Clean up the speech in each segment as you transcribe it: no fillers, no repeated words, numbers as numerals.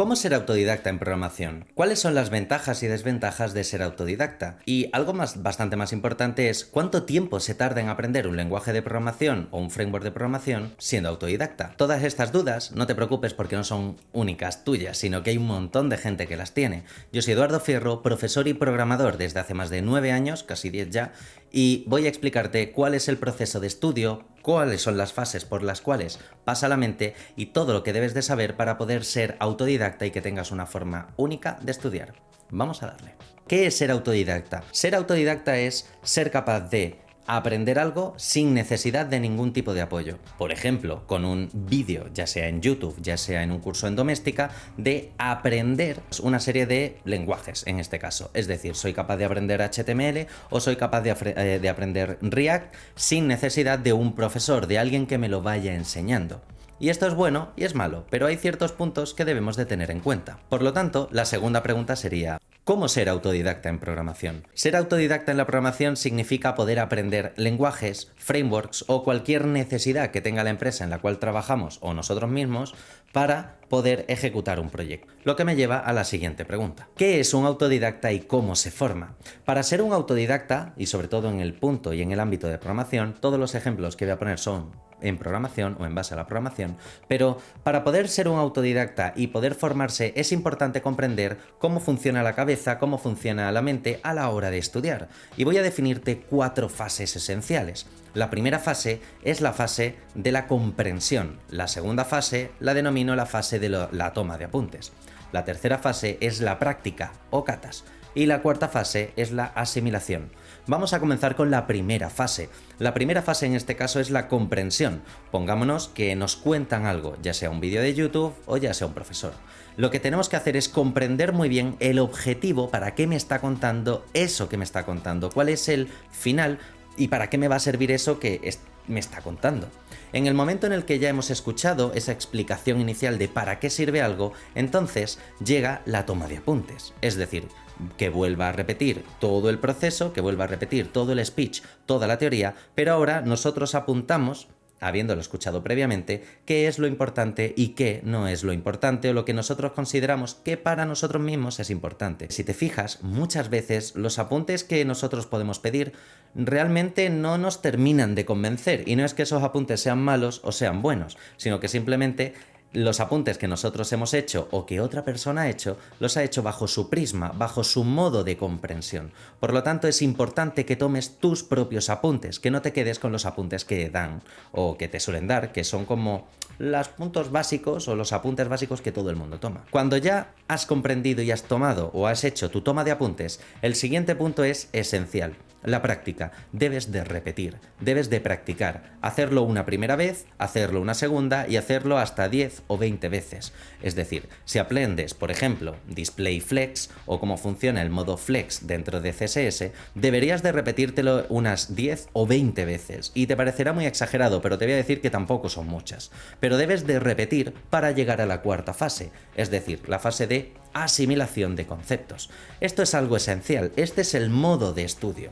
¿Cómo ser autodidacta en programación? ¿Cuáles son las ventajas y desventajas de ser autodidacta? Y algo bastante más importante es ¿cuánto tiempo se tarda en aprender un lenguaje de programación o un framework de programación siendo autodidacta? Todas estas dudas, no te preocupes porque no son únicas tuyas, sino que hay un montón de gente que las tiene. Yo soy Eduardo Fierro, profesor y programador desde hace más de 9 años, casi 10 ya, y voy a explicarte cuál es el proceso de estudio, cuáles son las fases por las cuales pasa la mente y todo lo que debes de saber para poder ser autodidacta y que tengas una forma única de estudiar. Vamos a darle. ¿Qué es ser autodidacta? Ser autodidacta es ser capaz de aprender algo sin necesidad de ningún tipo de apoyo. Por ejemplo, con un vídeo, ya sea en YouTube, ya sea en un curso en doméstica, de aprender una serie de lenguajes, en este caso. Es decir, soy capaz de aprender HTML o soy capaz de aprender React sin necesidad de un profesor, de alguien que me lo vaya enseñando. Y esto es bueno y es malo, pero hay ciertos puntos que debemos de tener en cuenta. Por lo tanto, la segunda pregunta sería: ¿cómo ser autodidacta en programación? Ser autodidacta en la programación significa poder aprender lenguajes, frameworks o cualquier necesidad que tenga la empresa en la cual trabajamos o nosotros mismos para poder ejecutar un proyecto. Lo que me lleva a la siguiente pregunta. ¿Qué es un autodidacta y cómo se forma? Para ser un autodidacta, y sobre todo en el punto y en el ámbito de programación, todos los ejemplos que voy a poner son en programación o en base a la programación, pero para poder ser un autodidacta y poder formarse es importante comprender cómo funciona la cabeza, cómo funciona la mente a la hora de estudiar. Y voy a definirte 4 fases esenciales. La primera fase es la fase de la comprensión. La segunda fase la denomino la fase de la toma de apuntes. La tercera fase es la práctica o catas. Y la cuarta fase es la asimilación. Vamos a comenzar con la primera fase. La primera fase en este caso es la comprensión. Pongámonos que nos cuentan algo, ya sea un vídeo de YouTube o ya sea un profesor. Lo que tenemos que hacer es comprender muy bien el objetivo, para qué me está contando eso que me está contando, cuál es el final y para qué me va a servir eso que me está contando. En el momento en el que ya hemos escuchado esa explicación inicial de para qué sirve algo, entonces llega la toma de apuntes. Es decir, que vuelva a repetir todo el proceso, que vuelva a repetir todo el speech, toda la teoría, pero ahora nosotros apuntamos, habiéndolo escuchado previamente, qué es lo importante y qué no es lo importante, o lo que nosotros consideramos que para nosotros mismos es importante. Si te fijas, muchas veces los apuntes que nosotros podemos pedir realmente no nos terminan de convencer, y no es que esos apuntes sean malos o sean buenos, sino que simplemente los apuntes que nosotros hemos hecho o que otra persona ha hecho, los ha hecho bajo su prisma, bajo su modo de comprensión. Por lo tanto, es importante que tomes tus propios apuntes, que no te quedes con los apuntes que dan o que te suelen dar, que son como los puntos básicos o los apuntes básicos que todo el mundo toma. Cuando ya has comprendido y has tomado o has hecho tu toma de apuntes, el siguiente punto es esencial. La práctica. Debes de repetir, debes de practicar, hacerlo una primera vez, hacerlo una segunda y hacerlo hasta 10 o 20 veces. Es decir, si aprendes, por ejemplo, Display Flex o cómo funciona el modo Flex dentro de CSS, deberías de repetírtelo unas 10 o 20 veces. Y te parecerá muy exagerado, pero te voy a decir que tampoco son muchas. Pero debes de repetir para llegar a la cuarta fase, es decir, la fase de asimilación de conceptos. Esto es algo esencial, este es el modo de estudio.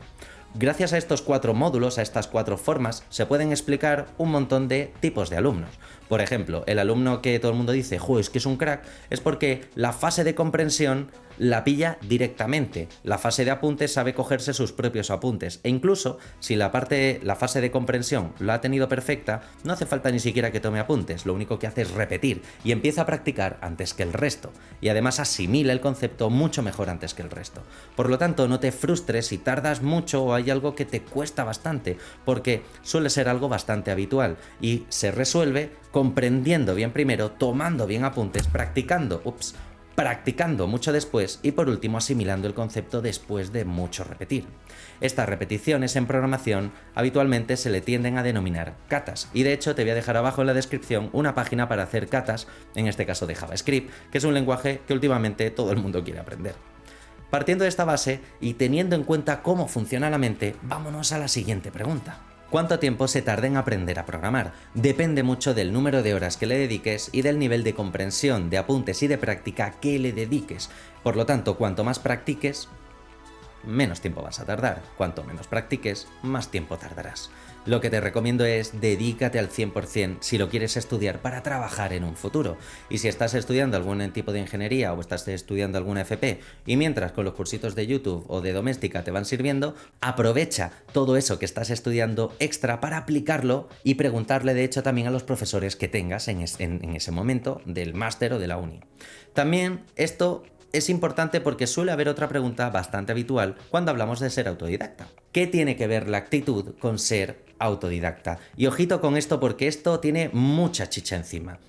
Gracias a estos 4 módulos, a estas 4 formas, se pueden explicar un montón de tipos de alumnos. Por ejemplo, el alumno que todo el mundo dice, es que es un crack, es porque la fase de comprensión la pilla directamente. La fase de apuntes sabe cogerse sus propios apuntes. E incluso, si la fase de comprensión lo ha tenido perfecta, no hace falta ni siquiera que tome apuntes. Lo único que hace es repetir y empieza a practicar antes que el resto. Y además asimila el concepto mucho mejor antes que el resto. Por lo tanto, no te frustres si tardas mucho o hay algo que te cuesta bastante, porque suele ser algo bastante habitual y se resuelve comprendiendo bien primero, tomando bien apuntes, practicando mucho después y por último asimilando el concepto después de mucho repetir. Estas repeticiones en programación habitualmente se le tienden a denominar catas, y de hecho te voy a dejar abajo en la descripción una página para hacer catas, en este caso de JavaScript, que es un lenguaje que últimamente todo el mundo quiere aprender. Partiendo de esta base y teniendo en cuenta cómo funciona la mente, vámonos a la siguiente pregunta. ¿Cuánto tiempo se tarda en aprender a programar? Depende mucho del número de horas que le dediques y del nivel de comprensión, de apuntes y de práctica que le dediques. Por lo tanto, cuanto más practiques, menos tiempo vas a tardar. Cuanto menos practiques, más tiempo tardarás. Lo que te recomiendo es dedícate al 100% si lo quieres estudiar para trabajar en un futuro. Y si estás estudiando algún tipo de ingeniería o estás estudiando alguna FP y mientras con los cursitos de YouTube o de doméstica te van sirviendo, aprovecha todo eso que estás estudiando extra para aplicarlo y preguntarle de hecho también a los profesores que tengas en ese momento del máster o de la uni. También esto es importante porque suele haber otra pregunta bastante habitual cuando hablamos de ser autodidacta. ¿Qué tiene que ver la actitud con ser autodidacta? Y ojito con esto porque esto tiene mucha chicha encima.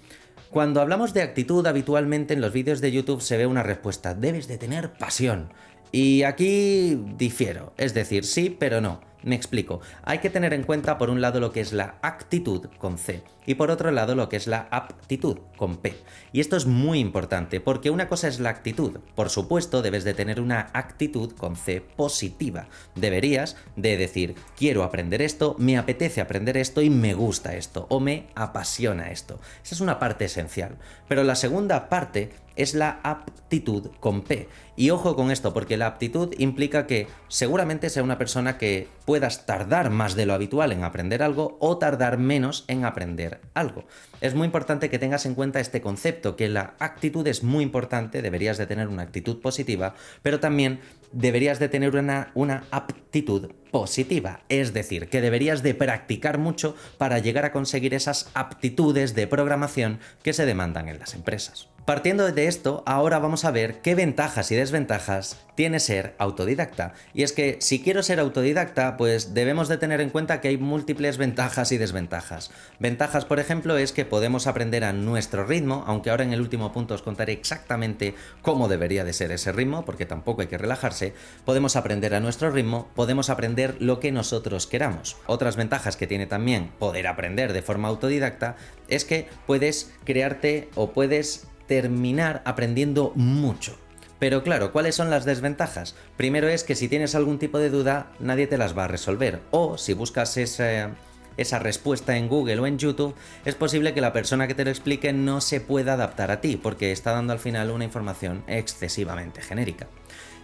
Cuando hablamos de actitud, habitualmente en los vídeos de YouTube se ve una respuesta: debes de tener pasión. Y aquí difiero, es decir, sí, pero no. Me explico. Hay que tener en cuenta por un lado lo que es la actitud con C y por otro lado lo que es la aptitud con P. Y esto es muy importante porque una cosa es la actitud. Por supuesto, debes de tener una actitud con C positiva. Deberías de decir: quiero aprender esto, me apetece aprender esto y me gusta esto o me apasiona esto. Esa es una parte esencial. Pero la segunda parte es la aptitud con P. Y ojo con esto, porque la aptitud implica que seguramente sea una persona que puedas tardar más de lo habitual en aprender algo o tardar menos en aprender algo. Es muy importante que tengas en cuenta este concepto, que la actitud es muy importante, deberías de tener una actitud positiva, pero también deberías de tener una aptitud positiva, es decir, que deberías de practicar mucho para llegar a conseguir esas aptitudes de programación que se demandan en las empresas. Partiendo de esto, ahora vamos a ver qué ventajas y desventajas tiene ser autodidacta. Y es que si quiero ser autodidacta, pues debemos de tener en cuenta que hay múltiples ventajas y desventajas. Ventajas, por ejemplo, es que podemos aprender a nuestro ritmo, aunque ahora en el último punto os contaré exactamente cómo debería de ser ese ritmo, porque tampoco hay que relajarse. Podemos aprender a nuestro ritmo, podemos aprender lo que nosotros queramos. Otras ventajas que tiene también poder aprender de forma autodidacta es que puedes crearte o puedes terminar aprendiendo mucho. Pero claro, ¿cuáles son las desventajas? Primero es que si tienes algún tipo de duda, nadie te las va a resolver. O si buscas esa respuesta en Google o en YouTube, es posible que la persona que te lo explique no se pueda adaptar a ti, porque está dando al final una información excesivamente genérica.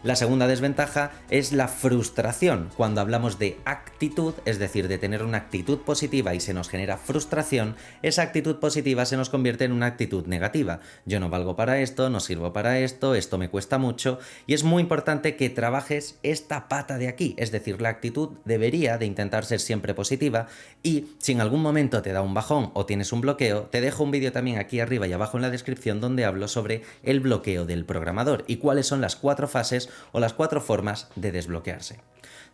La segunda desventaja es la frustración. Cuando hablamos de actitud, es decir, de tener una actitud positiva y se nos genera frustración, esa actitud positiva se nos convierte en una actitud negativa. Yo no valgo para esto, no sirvo para esto me cuesta mucho, y es muy importante que trabajes esta pata de aquí, es decir, la actitud debería de intentar ser siempre positiva, y si en algún momento te da un bajón o tienes un bloqueo, te dejo un vídeo también aquí arriba y abajo en la descripción donde hablo sobre el bloqueo del programador y cuáles son las 4 fases o las 4 formas de desbloquearse.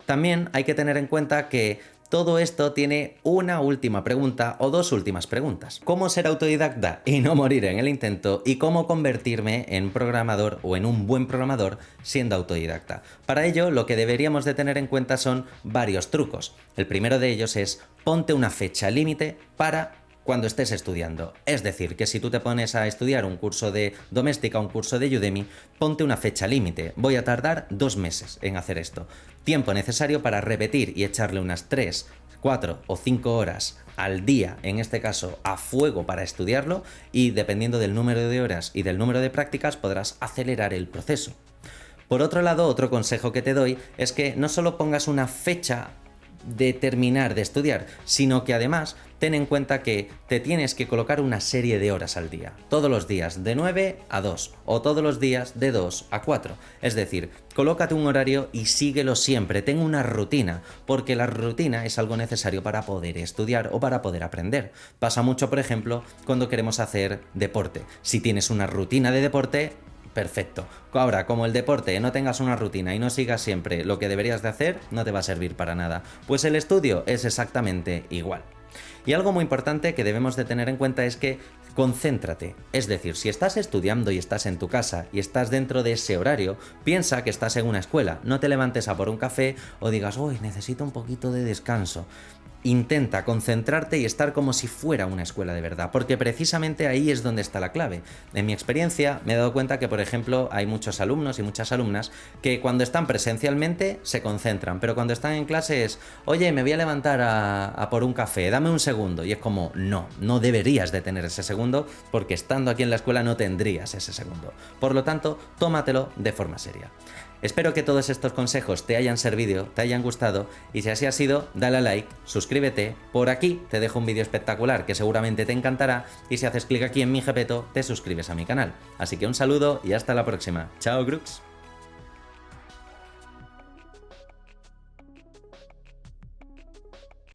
También hay que tener en cuenta que todo esto tiene una última pregunta o 2 últimas preguntas. ¿Cómo ser autodidacta y no morir en el intento? ¿Y cómo convertirme en programador o en un buen programador siendo autodidacta? Para ello, lo que deberíamos de tener en cuenta son varios trucos. El primero de ellos es: ponte una fecha límite para cuando estés estudiando. Es decir, que si tú te pones a estudiar un curso de doméstica o un curso de Udemy, ponte una fecha límite. Voy a tardar 2 meses en hacer esto. Tiempo necesario para repetir y echarle unas 3, 4 o 5 horas al día, en este caso a fuego para estudiarlo, y dependiendo del número de horas y del número de prácticas podrás acelerar el proceso. Por otro lado, otro consejo que te doy es que no solo pongas una fecha de terminar de estudiar, sino que además ten en cuenta que te tienes que colocar una serie de horas al día, todos los días de 9 a 2 o todos los días de 2 a 4. Es decir, colócate un horario y síguelo siempre, ten una rutina, porque la rutina es algo necesario para poder estudiar o para poder aprender. Pasa mucho, por ejemplo, cuando queremos hacer deporte. Si tienes una rutina de deporte, perfecto. Ahora, como el deporte no tengas una rutina y no sigas siempre lo que deberías de hacer, no te va a servir para nada. Pues el estudio es exactamente igual. Y algo muy importante que debemos de tener en cuenta es que concéntrate. Es decir, si estás estudiando y estás en tu casa y estás dentro de ese horario, piensa que estás en una escuela. No te levantes a por un café o digas: uy, necesito un poquito de descanso. Intenta concentrarte y estar como si fuera una escuela de verdad, porque precisamente ahí es donde está la clave. En mi experiencia me he dado cuenta que, por ejemplo, hay muchos alumnos y muchas alumnas que cuando están presencialmente se concentran, pero cuando están en clase es: oye, me voy a levantar a por un café, dame un segundo. Y es como, no deberías de tener ese segundo segundo, porque estando aquí en la escuela no tendrías ese segundo. Por lo tanto, tómatelo de forma seria. Espero que todos estos consejos te hayan servido, te hayan gustado, y si así ha sido, dale a like, suscríbete, por aquí te dejo un vídeo espectacular que seguramente te encantará, y si haces clic aquí en mi Gepetto, te suscribes a mi canal. Así que un saludo y hasta la próxima. Chao, Crux.